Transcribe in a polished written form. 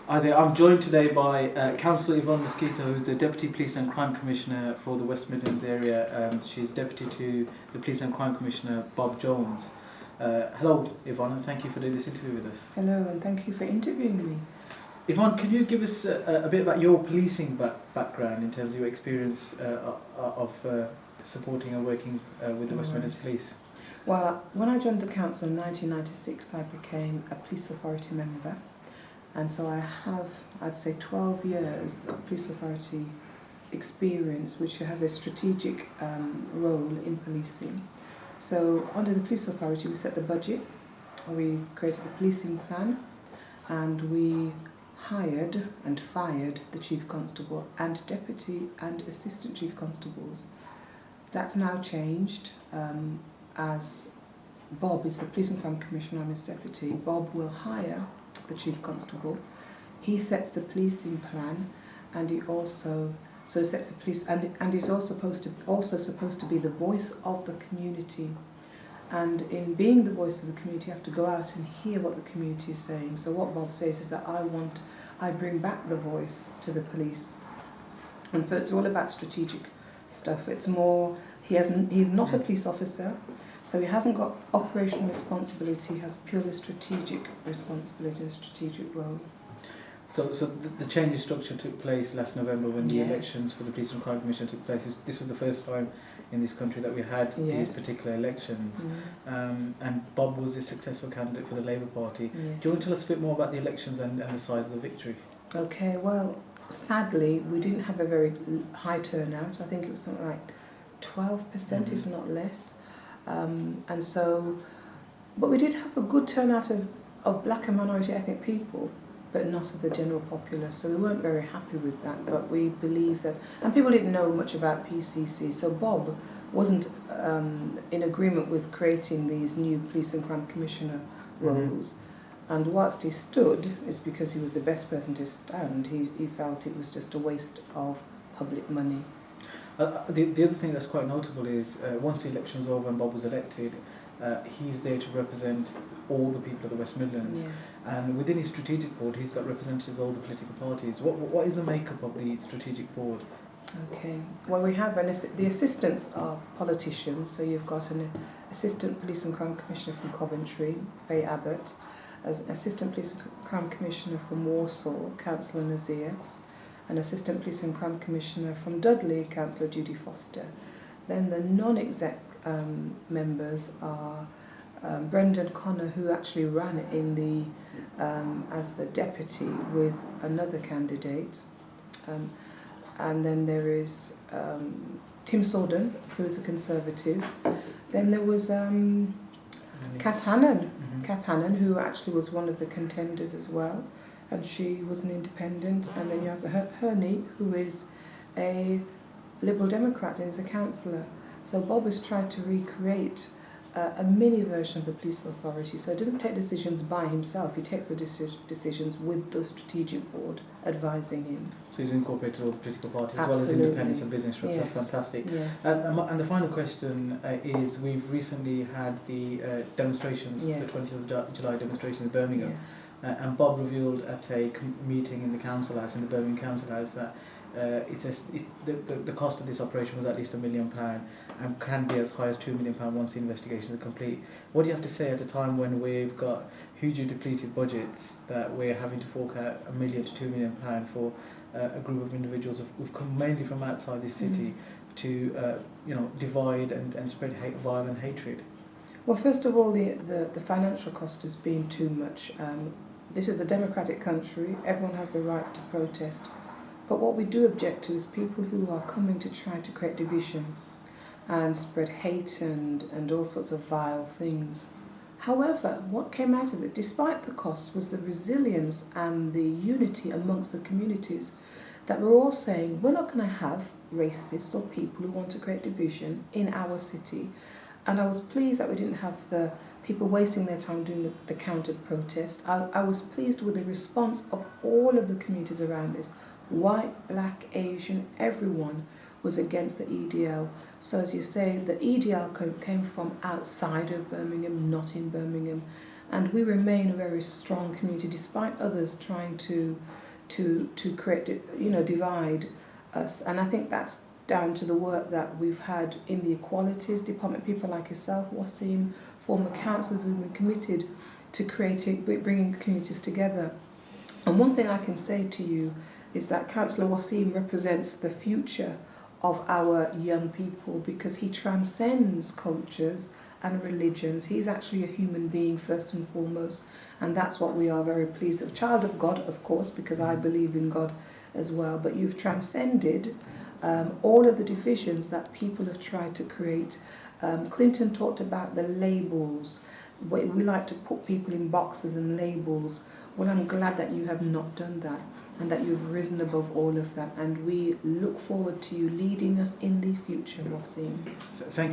Hi there, I'm joined today by Councillor Yvonne Mosquito, who's the Deputy Police and Crime Commissioner for the West Midlands area. She's Deputy to the Police and Crime Commissioner, Bob Jones. Hello, Yvonne, and thank you for doing this interview with us. Hello, and thank you for interviewing me. Yvonne, can you give us a bit about your policing background in terms of your experience of supporting and working with the West Midlands Police? Well, when I joined the council in 1996, I became a police authority member. And so I have, I'd say, 12 years of police authority experience, which has a strategic role in policing. So under the police authority, we set the budget, we created a policing plan, and we hired and fired the chief constable and deputy and assistant chief constables. That's now changed as Bob is the police and crime commissioner, I'm his deputy. Bob will hire the chief constable. He sets the policing plan, and he also sets the police, and he's also supposed to be the voice of the community. And in being the voice of the community, you have to go out and hear what the community is saying. So what Bob says is that I bring back the voice to the police, and so it's all about strategic stuff. It's more he's not a police officer. So he hasn't got operational responsibility, he has purely strategic responsibility, a strategic role. So the change in structure took place last November when the elections for the Police and Crime Commission took place. This was the first time in this country that we had these particular elections. And Bob was a successful candidate for the Labour Party. Do you want to tell us a bit more about the elections and the size of the victory? Okay, well, sadly, we didn't have a very high turnout. I think it was something like 12%, if not less. And so, but we did have a good turnout of black and minority ethnic people, but not of the general populace. So we weren't very happy with that, but we believe that, and people didn't know much about PCC, so Bob wasn't in agreement with creating these new police and crime commissioner roles. And whilst he stood, it's because he was the best person to stand. He felt it was just a waste of public money. The other thing that's quite notable is once the election was over and Bob was elected, he's there to represent all the people of the West Midlands. And within his strategic board, he's got representatives of all the political parties. What is the makeup of the strategic board? Okay, well, we have the assistants are politicians. So you've got an assistant police and crime commissioner from Coventry, Faye Abbott, as an assistant police and crime commissioner from Warsaw, Councillor Nazir, an assistant police and crime commissioner from Dudley, Councillor Judy Foster. Then the non-exec members are Brendan Connor, who actually ran in the as the deputy with another candidate, and then there is Tim Sorden, who is a Conservative. Then there was Kath Hannon, who actually was one of the contenders as well, and she was an independent. And then you have Hernie, who is a Liberal Democrat and is a councillor. So Bob has tried to recreate a mini version of the police authority. So he doesn't take decisions by himself, he takes the decisions with the strategic board advising him. So he's incorporated all the political parties as well as independents and business reps. That's fantastic. And the final question is, we've recently had the demonstrations, the 20th of July demonstrations in Birmingham. And Bob revealed at a meeting in the council house, in the Birmingham council house, that the cost of this operation was at least £1 million and can be as high as £2 million once the investigation is complete. What do you have to say at a time when we've got hugely depleted budgets, that we're having to fork out £1 million to £2 million for a group of individuals who've come mainly from outside this city to divide and spread violent hatred? Well, first of all, the financial cost has been too much. This is a democratic country, everyone has the right to protest. But what we do object to is people who are coming to try to create division and spread hate and all sorts of vile things. However, what came out of it, despite the cost, was the resilience and the unity amongst the communities, that we're all saying, we're not going to have racists or people who want to create division in our city. And I was pleased that we didn't have the people wasting their time doing the counter protest. I was pleased with the response of all of the communities around this. White, black, Asian, everyone was against the EDL. So as you say, the EDL came from outside of Birmingham, not in Birmingham. And we remain a very strong community, despite others trying to create, divide us. And I think that's down to the work that we've had in the Equalities Department, people like yourself, Waseem, former councillors who've been committed to bringing communities together. And one thing I can say to you is that Councillor Waseem represents the future of our young people, because he transcends cultures and religions. He's actually a human being first and foremost, and that's what we are very pleased with. Child of God, of course, because I believe in God as well, but you've transcended all of the divisions that people have tried to create. Clinton talked about the labels. We like to put people in boxes and labels. Well, I'm glad that you have not done that, and that you've risen above all of that, and we look forward to you leading us in the future, Waseem. Thank you.